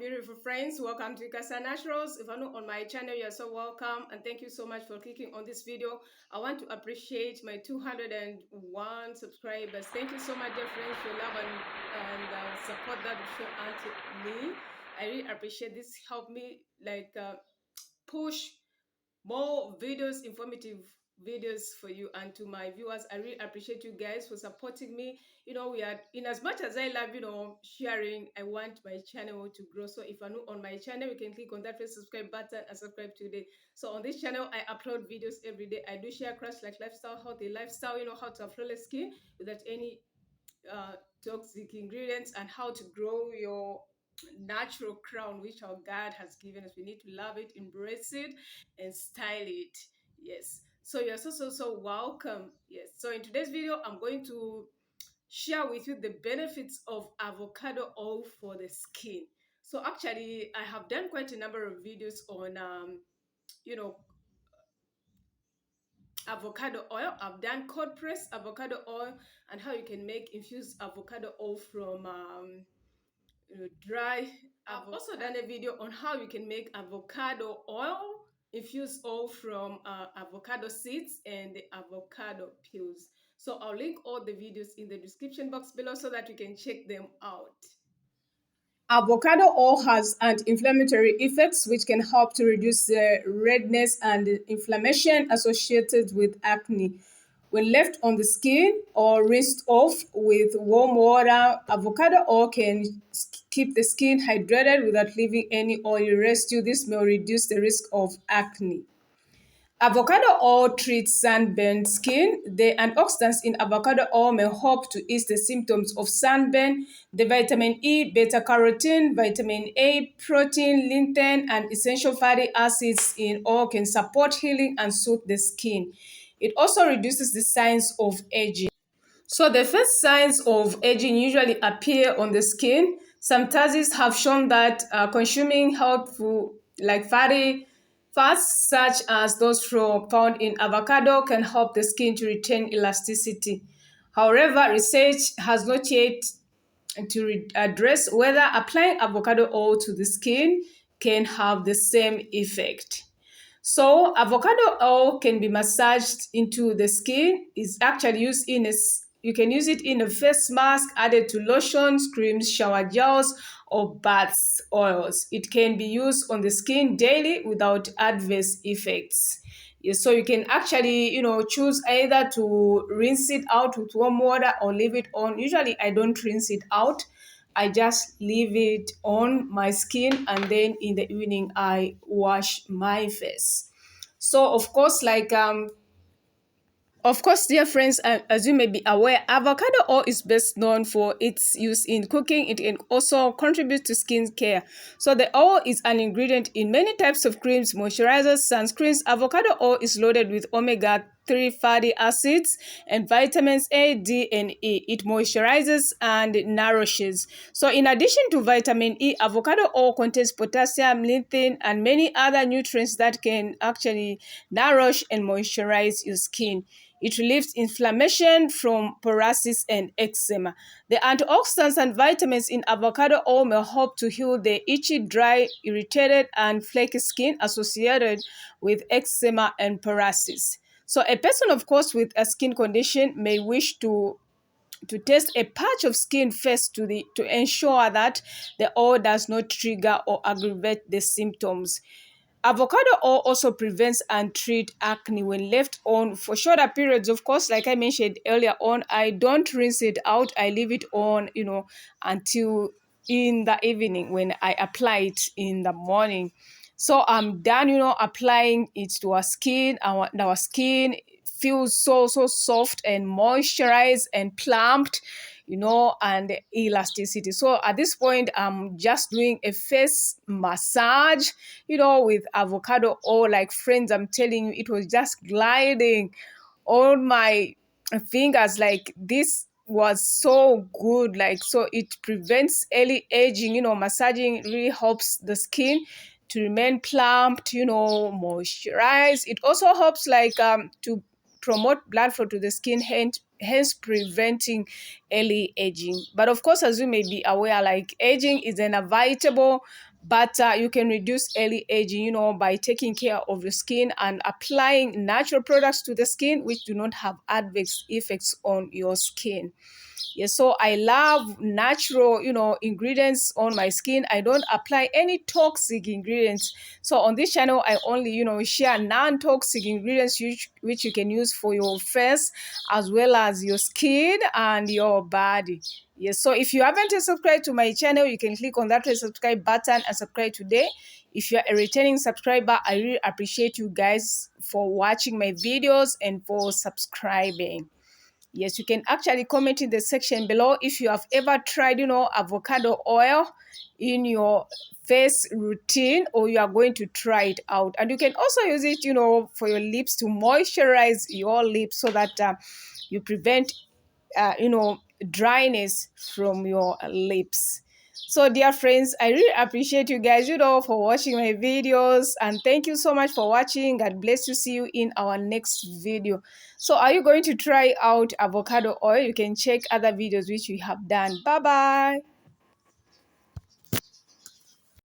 beautiful friends. Welcome to Cassia Naturals. If you're not on my channel, you're so welcome, and thank you so much for clicking on this video. I want to appreciate my 201 subscribers. Thank you so much, dear friends, for love and support that you show unto me. I really appreciate this. Help me push more videos, informative videos for you and to my viewers. I really appreciate you guys for supporting me. We are, in as much as I love sharing, I want my channel to grow. So if you're new on my channel, you can click on that subscribe button and subscribe today. So on this channel, I upload videos every day. I do share crash like lifestyle, healthy lifestyle, how to have flawless skin without any toxic ingredients, and how to grow your natural crown which our God has given us. We need to love it, embrace it, and style it. Yes, so you're so welcome. Yes, so in today's video I'm going to share with you the benefits of avocado oil for the skin. So actually I have done quite a number of videos on you know avocado oil. I've done cold press avocado oil and how you can make infused avocado oil from dry. I've also done a video on how you can make avocado oil, infused oil from avocado seeds and the avocado peels. So I'll link all the videos in the description box below so that you can check them out. Avocado oil has anti-inflammatory effects which can help to reduce the redness and inflammation associated with acne. When left on the skin or rinsed off with warm water, avocado oil can keep the skin hydrated without leaving any oily residue. This may reduce the risk of acne. Avocado oil treats sunburned skin. The antioxidants in avocado oil may help to ease the symptoms of sunburn. The vitamin E, beta carotene, vitamin A, protein, lutein, and essential fatty acids in oil can support healing and soothe the skin. It also reduces the signs of aging. So the first signs of aging usually appear on the skin. Some studies have shown that consuming healthful like fatty fats such as those found in avocado can help the skin to retain elasticity. However, research has not yet to address whether applying avocado oil to the skin can have the same effect. So avocado oil can be massaged into the skin. It's actually used in you can use it in a face mask, added to lotions, creams, shower gels, or bath oils. It can be used on the skin daily without adverse effects. Yes, so you can actually, choose either to rinse it out with warm water or leave it on. Usually I don't rinse it out. I just leave it on my skin, and then in the evening I wash my face. So of course, dear friends, as you may be aware, avocado oil is best known for its use in cooking. It can also contribute to skin care. So the oil is an ingredient in many types of creams, moisturizers, sunscreens. Avocado oil is loaded with omega-3 fatty acids and vitamins A, D, and E. It moisturizes and nourishes. So in addition to vitamin E, avocado oil contains potassium, lutein, and many other nutrients that can actually nourish and moisturize your skin. It relieves inflammation from psoriasis and eczema. The antioxidants and vitamins in avocado oil may help to heal the itchy, dry, irritated, and flaky skin associated with eczema and psoriasis. So a person, of course, with a skin condition may wish to test a patch of skin first to ensure that the oil does not trigger or aggravate the symptoms. Avocado oil also prevents and treats acne when left on for shorter periods. Of course, like I mentioned earlier on, I don't rinse it out. I leave it on, until in the evening when I apply it in the morning. So I'm done, applying it to our skin. Our skin feels so soft and moisturized and plumped, and elasticity. So at this point, I'm just doing a face massage, with avocado oil. Like friends, I'm telling you, it was just gliding on my fingers. Like this was so good. Like, so it prevents early aging. Massaging really helps the skin to remain plumped, moisturized. It also helps to promote blood flow to the skin, hence preventing early aging. But of course, as you may be aware, like aging is inevitable, but you can reduce early aging, by taking care of your skin and applying natural products to the skin which do not have adverse effects on your skin. Yes, so I love natural, ingredients on my skin. I don't apply any toxic ingredients. So on this channel, I only, share non-toxic ingredients which you can use for your face as well as your skin and your body. Yes, so if you haven't subscribed to my channel, you can click on that subscribe button and subscribe today. If you're a returning subscriber, I really appreciate you guys for watching my videos and for subscribing. Yes, you can actually comment in the section below if you have ever tried, avocado oil in your face routine, or you are going to try it out. And you can also use it, for your lips to moisturize your lips so that you prevent dryness from your lips. So dear friends, I really appreciate you guys, for watching my videos, and thank you so much for watching. God bless you. See you in our next video. So are you going to try out avocado oil? You can check other videos which we have done. Bye bye.